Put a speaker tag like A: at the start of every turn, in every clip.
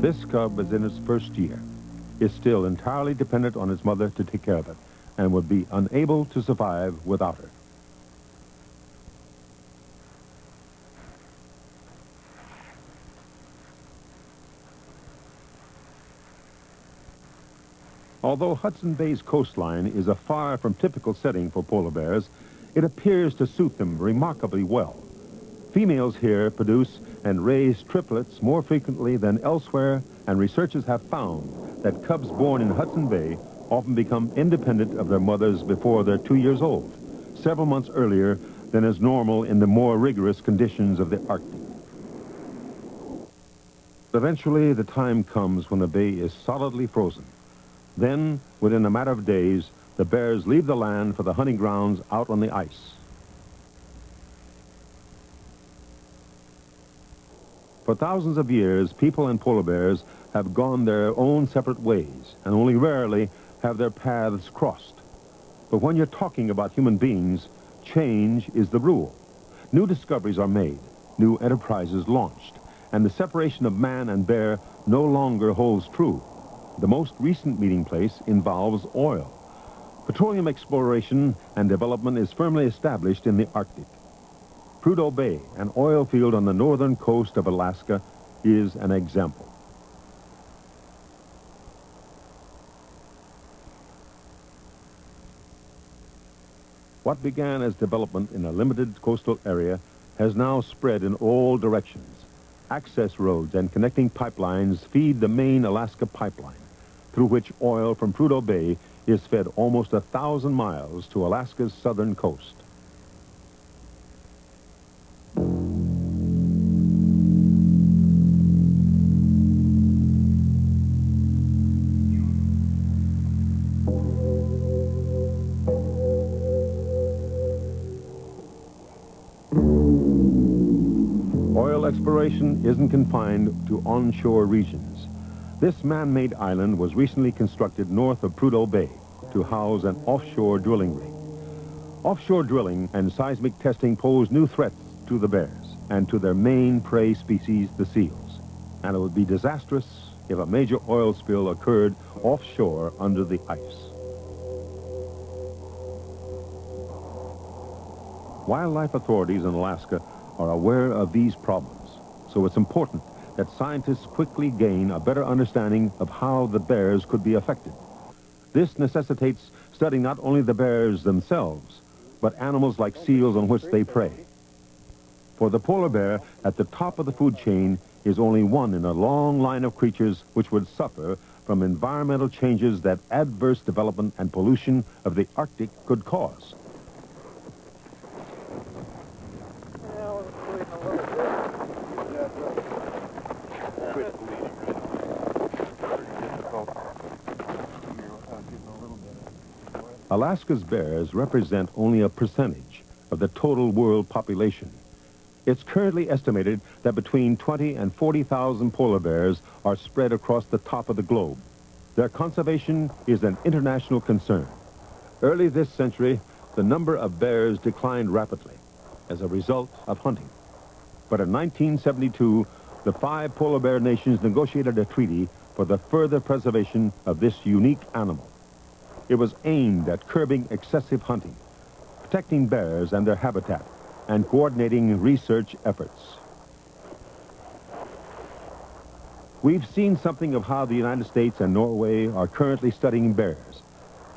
A: This cub is in its first year, is still entirely dependent on its mother to take care of it, and would be unable to survive without her. Although Hudson Bay's coastline is a far from typical setting for polar bears, it appears to suit them remarkably well. Females here produce and raise triplets more frequently than elsewhere, and researchers have found that cubs born in Hudson Bay often become independent of their mothers before they're 2 years old, several months earlier than is normal in the more rigorous conditions of the Arctic. Eventually, the time comes when the bay is solidly frozen. Then, within a matter of days, the bears leave the land for the hunting grounds out on the ice. For thousands of years, people and polar bears have gone their own separate ways, and only rarely have their paths crossed. But when you're talking about human beings, change is the rule. New discoveries are made, new enterprises launched, and the separation of man and bear no longer holds true. The most recent meeting place involves oil. Petroleum exploration and development is firmly established in the Arctic. Prudhoe Bay, an oil field on the northern coast of Alaska, is an example. What began as development in a limited coastal area has now spread in all directions. Access roads and connecting pipelines feed the main Alaska pipeline, through which oil from Prudhoe Bay is fed almost 1,000 miles to Alaska's southern coast. Oil exploration isn't confined to onshore regions. This man-made island was recently constructed north of Prudhoe Bay to house an offshore drilling rig. Offshore drilling and seismic testing pose new threats to the bears and to their main prey species, the seals. And it would be disastrous if a major oil spill occurred offshore under the ice. Wildlife authorities in Alaska are aware of these problems, so it's important that scientists quickly gain a better understanding of how the bears could be affected. This necessitates studying not only the bears themselves, but animals like seals on which they prey. For the polar bear, at the top of the food chain is only one in a long line of creatures which would suffer from environmental changes that adverse development and pollution of the Arctic could cause. Alaska's bears represent only a percentage of the total world population. It's currently estimated that between 20 and 40,000 polar bears are spread across the top of the globe. Their conservation is an international concern. Early this century, the number of bears declined rapidly as a result of hunting. But in 1972, the 5 polar bear nations negotiated a treaty for the further preservation of this unique animal. It was aimed at curbing excessive hunting, protecting bears and their habitat, and coordinating research efforts. We've seen something of how the United States and Norway are currently studying bears.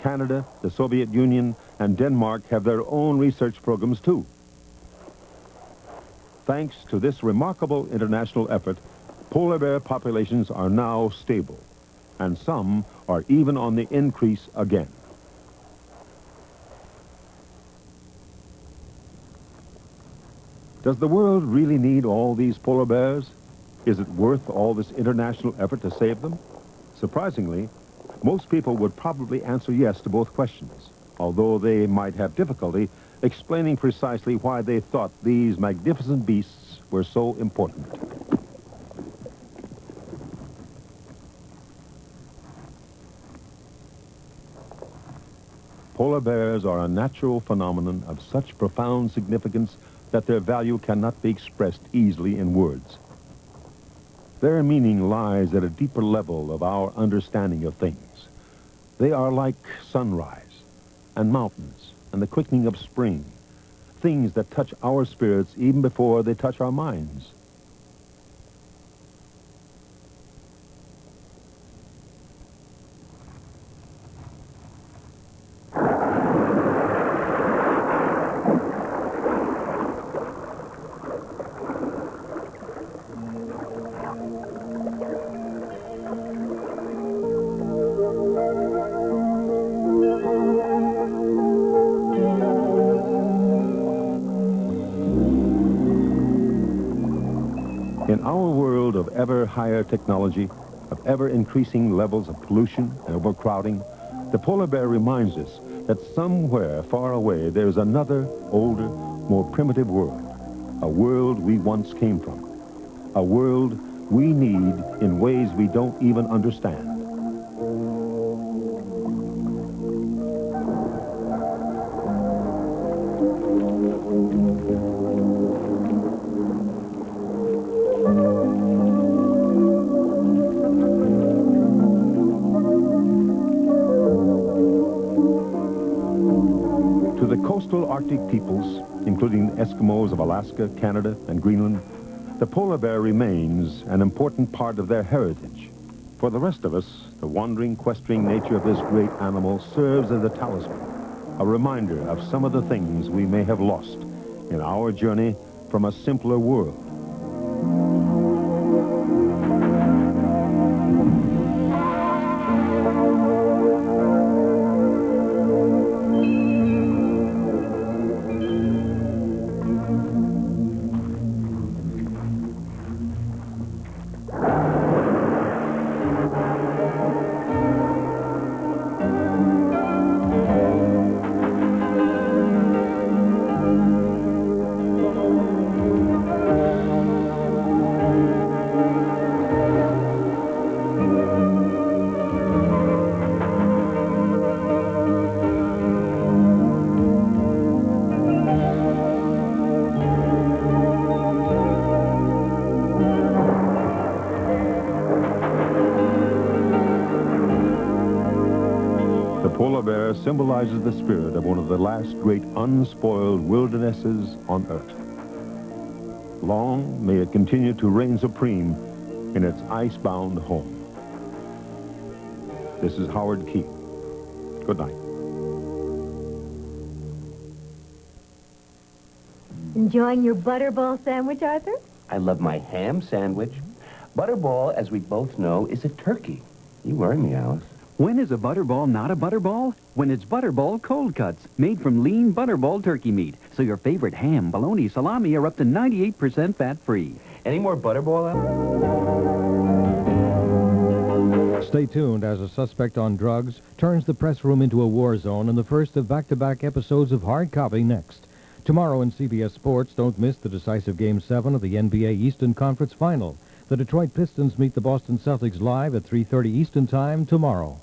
A: Canada, the Soviet Union, and Denmark have their own research programs too. Thanks to this remarkable international effort, polar bear populations are now stable, and some are even on the increase again. Does the world really need all these polar bears? Is it worth all this international effort to save them? Surprisingly, most people would probably answer yes to both questions, although they might have difficulty explaining precisely why they thought these magnificent beasts were so important. Polar bears are a natural phenomenon of such profound significance that their value cannot be expressed easily in words. Their meaning lies at a deeper level of our understanding of things. They are like sunrise and mountains and the quickening of spring, things that touch our spirits even before they touch our minds. In our world of ever higher technology, of ever-increasing levels of pollution and overcrowding, the polar bear reminds us that somewhere far away there's another, older, more primitive world, a world we once came from, a world we need in ways we don't even understand. Coastal Arctic peoples, including the Eskimos of Alaska, Canada, and Greenland, the polar bear remains an important part of their heritage. For the rest of us, the wandering, questing nature of this great animal serves as a talisman, a reminder of some of the things we may have lost in our journey from a simpler world. The polar bear symbolizes the spirit of one of the last great unspoiled wildernesses on Earth. Long may it continue to reign supreme in its ice-bound home. This is Howard Keel. Good night.
B: Enjoying your butterball sandwich, Arthur?
C: I love my ham sandwich. Butterball, as we both know, is a turkey. You worry me, Alice.
D: When is a butterball not a butterball? When it's Butterball Cold Cuts, made from lean Butterball turkey meat. So your favorite ham, bologna, salami are up to 98% fat-free.
C: Any more Butterball, Alice?
E: Stay tuned as a suspect on drugs turns the press room into a war zone in the first of back-to-back episodes of Hard Copy next. Tomorrow in CBS Sports, don't miss the decisive Game 7 of the NBA Eastern Conference Final. The Detroit Pistons meet the Boston Celtics live at 3:30 Eastern Time tomorrow.